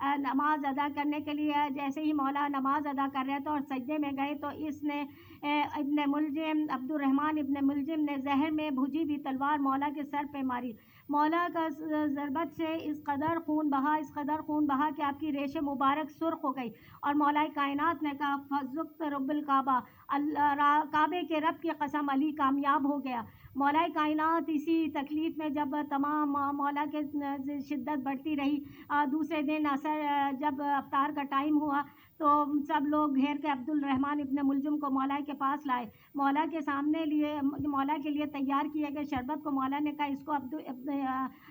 نماز ادا کرنے کے لیے جیسے ہی مولا نماز ادا کر رہے تھے اور سجدے میں گئے تو اس نے ابن ملجم عبد الرحمن ابن ملجم نے زہر میں بھجی ہوئی تلوار مولا کے سر پہ ماری. مولا کا ضربت سے اس قدر خون بہا کہ آپ کی ریش مبارک سرخ ہو گئی. اور مولا کائنات نے کہا فذقت رب الکعبہ، کعبے کے رب کی قسم علی کامیاب ہو گیا. مولا کائنات اسی تکلیف میں جب تمام مولا کے شدت بڑھتی رہی، دوسرے دن عصر جب افطار کا ٹائم ہوا تو سب لوگ گھیر کے عبد الرحمن ابن ملجم کو مولا کے پاس لائے. مولا کے سامنے مولا کے لیے تیار کیے گئے شربت کو مولا نے کہا اس کو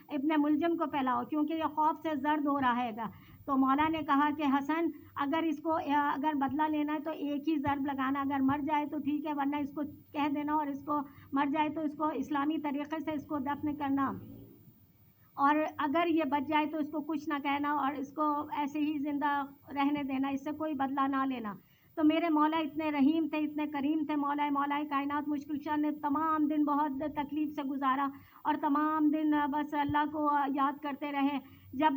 ابن ملجم کو پلاؤ کیونکہ یہ خوف سے زرد ہو رہا ہے گا. تو مولا نے کہا کہ حسن اگر بدلہ لینا ہے تو ایک ہی ضرب لگانا، اگر مر جائے تو ٹھیک ہے ورنہ اس کو کہہ دینا، اور اس کو مر جائے تو اس کو اسلامی طریقے سے اس کو دفن کرنا، اور اگر یہ بچ جائے تو اس کو کچھ نہ کہنا اور اس کو ایسے ہی زندہ رہنے دینا، اس سے کوئی بدلہ نہ لینا. تو میرے مولا اتنے رحیم تھے، اتنے کریم تھے. مولا کائنات مشکل شاہ نے تمام دن بہت تکلیف سے گزارا اور تمام دن بس اللہ کو یاد کرتے رہے. جب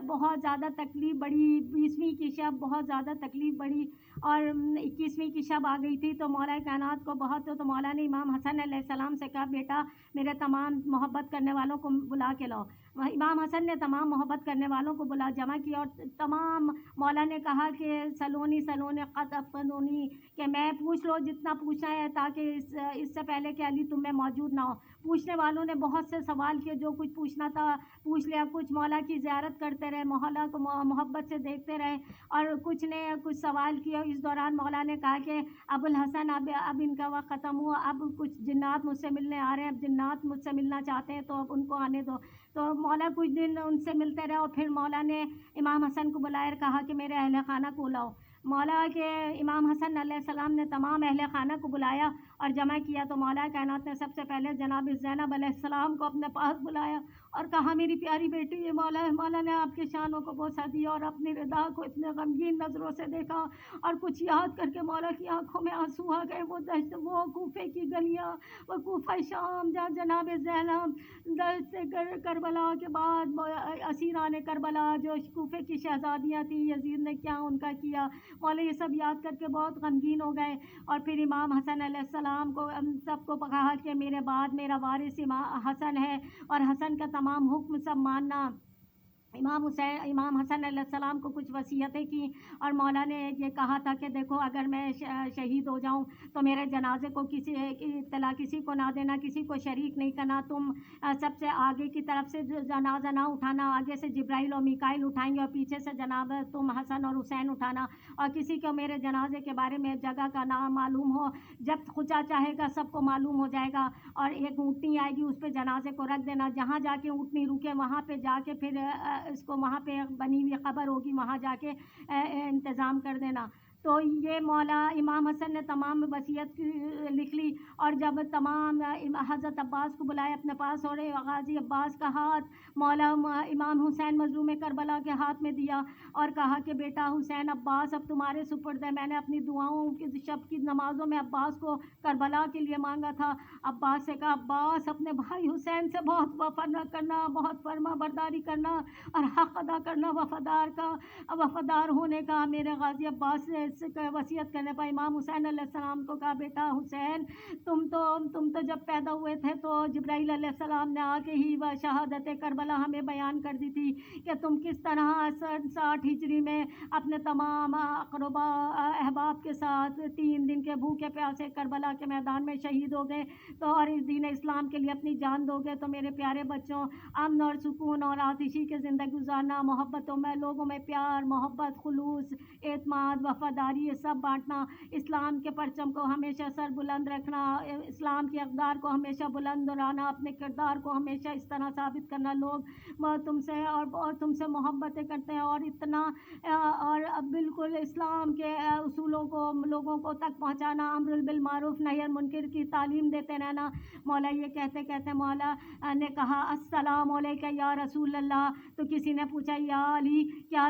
بہت زیادہ تکلیف بڑھی، 20ویں کی شب بہت زیادہ تکلیف بڑھی اور 21ویں کی شب آ گئی تھی تو مولا کائنات کو تو مولا نے امام حسن علیہ السلام سے کہا بیٹا میرے تمام محبت کرنے والوں کو بلا کے لاؤ. امام حسن نے تمام محبت کرنے والوں کو جمع کیا اور تمام مولا نے کہا کہ سلونی قد افقدونی، کہ میں پوچھ لو جتنا پوچھنا ہے تاکہ اس سے پہلے کہ علی تم میں موجود نہ ہو. پوچھنے والوں نے بہت سے سوال کیے، جو کچھ پوچھنا تھا پوچھ لیا. کچھ مولا کی زیارت کرتے رہے، مولا کو محبت سے دیکھتے رہے اور کچھ نے کچھ سوال کیا. اس دوران مولا نے کہا کہ ابو الحسن اب ان کا وقت ختم ہوا، اب کچھ جنات مجھ سے ملنے آ رہے ہیں، اب جنات مجھ سے ملنا چاہتے ہیں تو اب ان کو آنے دو. تو مولا کچھ دن ان سے ملتے رہے اور پھر مولا نے امام حسن کو بلایا اور کہا کہ میرے اہل خانہ کو لاؤ. مولا کے امام حسن علیہ السلام نے تمام اہل خانہ کو بلایا اور جمع کیا. تو مولا کائنات نے سب سے پہلے جناب زینب علیہ السلام کو اپنے پاس بلایا اور کہا میری پیاری بیٹی یہ مولا ہے. مولا نے آپ کے شانوں کو بوسہ دیا اور اپنی رضا کو اتنے غمگین نظروں سے دیکھا اور کچھ یاد کر کے مولا کی آنکھوں میں آنسو آ گئے. وہ کوفے کی گلیاں، وہ کوفہ شام جہاں جناب زینب دشت کربلا کے بعد اسیران کربلا جو کوفے کی شہزادیاں تھیں، یزید نے کیا ان کا کیا. مولا یہ سب یاد کر کے بہت غمگین ہو گئے اور پھر امام حسن علیہ السلام کو سب کو کہا کہ میرے بعد میرا وارث حسن ہے اور حسن کا تمام حکم سب ماننا. امام حسن علیہ السلام کو کچھ وصیتیں کی اور مولا نے یہ کہا تھا کہ دیکھو اگر میں شہید ہو جاؤں تو میرے جنازے کو کسی اطلاع کسی کو نہ دینا، کسی کو شریک نہیں کرنا. تم سب سے آگے کی طرف سے جنازہ نہ اٹھانا، آگے سے جبرائیل اور میکائیل اٹھائیں گے اور پیچھے سے جناب تم حسن اور حسین اٹھانا. اور کسی کو میرے جنازے کے بارے میں جگہ کا نام معلوم ہو، جب خدا چاہے گا سب کو معلوم ہو جائے گا اور ایک اونٹنی آئے گی اس پہ جنازے کو رکھ دینا. جہاں جا کے اونٹنی رکے وہاں پہ جا کے پھر اس کو وہاں پہ بنی ہوئی قبر ہوگی وہاں جا کے انتظام کر دینا. تو یہ مولا امام حسن نے تمام وصیت لکھ لی اور جب تمام حضرت عباس کو بلائے اپنے پاس اور غازی عباس کا ہاتھ مولا امام حسین مظلوم کربلا کے ہاتھ میں دیا اور کہا کہ بیٹا حسین عباس اب تمہارے سپرد ہے. میں نے اپنی دعاؤں کی شب کی نمازوں میں عباس کو کربلا کے لیے مانگا تھا. عباس سے کہا عباس اپنے بھائی حسین سے بہت وفا کرنا، بہت فرما برداری کرنا اور حق ادا کرنا، وفادار ہونے کا. میرے غازی عباس سے وصیت کرنے پر امام حسین علیہ السلام کو کہا بیٹا حسین تم تو جب پیدا ہوئے تھے تو جبرائیل علیہ السلام نے آ کے ہی شہادت کربلا ہمیں بیان کر دی تھی کہ تم کس طرح 60 ہجری میں اپنے تمام اقربا احباب کے ساتھ 3 دن کے بھوکے پیاسے کربلا کے میدان میں شہید ہو گئے تو اور اس دین اسلام کے لیے اپنی جان دو گے. تو میرے پیارے بچوں، امن اور سکون اور آتشی کے زندگی گزارنا، محبتوں میں لوگوں میں پیار محبت خلوص اعتماد وفاداری یہ سب بانٹنا، اسلام کے پرچم کو ہمیشہ سر بلند رکھنا، اسلام کی اقدار کو ہمیشہ بلند لانا، اپنے کردار کو ہمیشہ اس طرح ثابت کرنا لوگ تم سے محبتیں کرتے ہیں اور اتنا اور بالکل اسلام کے اصولوں کو لوگوں کو تک پہنچانا، امر بالمعروف نہی عن منکر کی تعلیم دیتے رہنا. مولا یہ کہتے کہتے مولا نے کہا السلام علیکہ یا رسول اللہ. تو کسی نے پوچھا یا علی کیا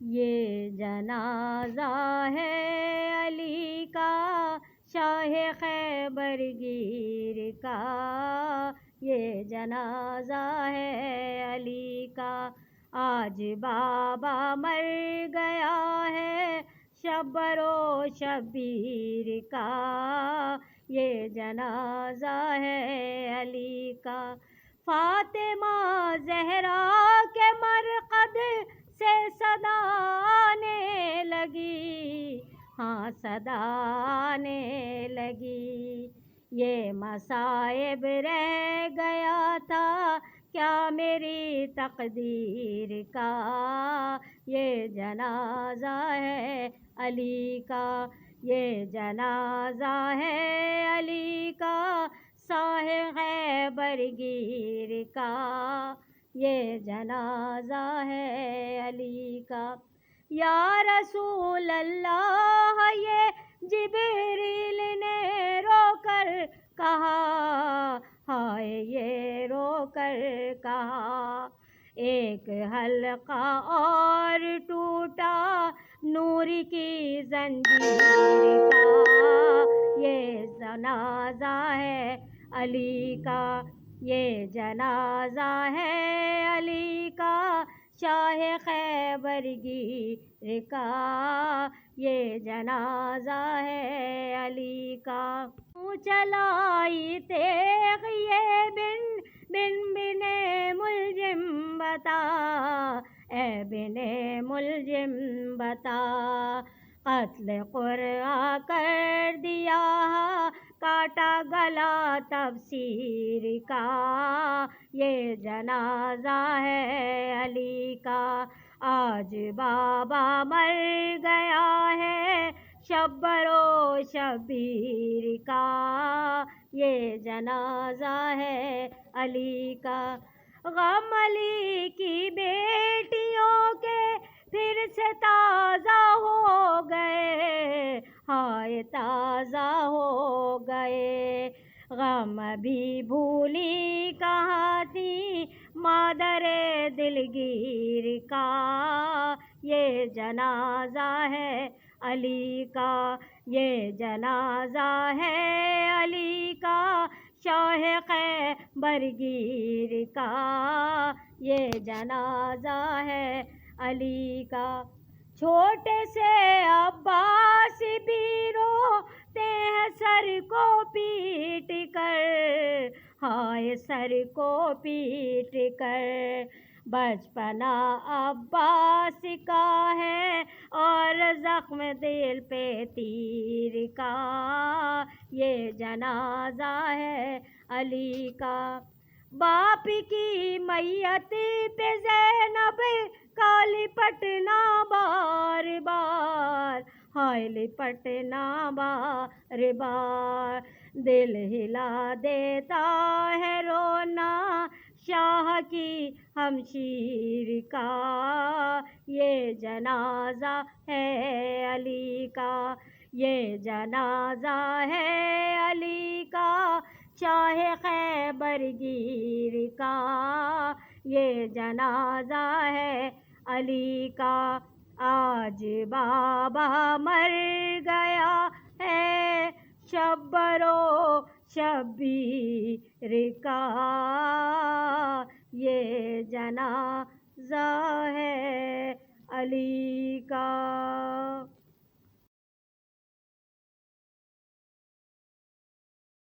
یہ جنازہ ہے علی کا شاہ خیبر گیر کا، یہ جنازہ ہے علی کا، آج بابا مر گیا ہے شبر و شبیر کا، یہ جنازہ ہے علی کا، فاطمہ زہرا کے مرقد سے صدا آنے لگی، ہاں صدا آنے لگی، یہ مصائب رہ گیا تھا کیا میری تقدیر کا، یہ جنازہ ہے علی کا، یہ جنازہ ہے علی کا، شاہ خیبر گیر کا، یہ جنازہ ہے علی کا، یا رسول اللہ یہ جبریل نے رو کر کہا، ہائے یہ رو کر کہا، ایک حلقہ اور ٹوٹا نور کی زنجیر کا، یہ جنازہ ہے علی کا، یہ جنازہ ہے علی کا، شاہ خیبر گیر کا، یہ جنازہ ہے علی کا، چلائی تیغ یہ بن ملجم بتا، اے بن ملجم بتا، قتل قرآن کر دیا کاٹا گلا تفسیر کا، یہ جنازہ ہے علی کا، آج بابا مر گیا ہے شبر و شبیر کا، یہ جنازہ ہے علی کا، غم علی کی بیٹیوں کے پھر سے تازہ ہو گئے، ہائے تازہ ہو گئے، غم بھی بھولی کہاں تھی مادر دلگیر کا، یہ جنازہ ہے علی کا، یہ جنازہ ہے علی کا، شاہ خیبر گیر کا، یہ جنازہ ہے علی کا، چھوٹے سے عباس بھی روتے ہیں سر کو پیٹ کر، ہائے سر کو پیٹ کر، بچپنا عباس کا ہے اور زخم دل پہ تیر کا، یہ جنازہ ہے علی کا، باپ کی میت پہ زینب کا لپٹنا بار بار، ہائے لپٹنا بار بار، دل ہلا دیتا ہے رونا شاہ کی ہمشیر کا، یہ جنازہ ہے علی کا، یہ جنازہ ہے علی کا، شاہ خیبر گیر کا، یہ جنازہ ہے علی کا، آج بابا مر گیا ہے شبر و شبیر کا، یہ جنازہ ہے علی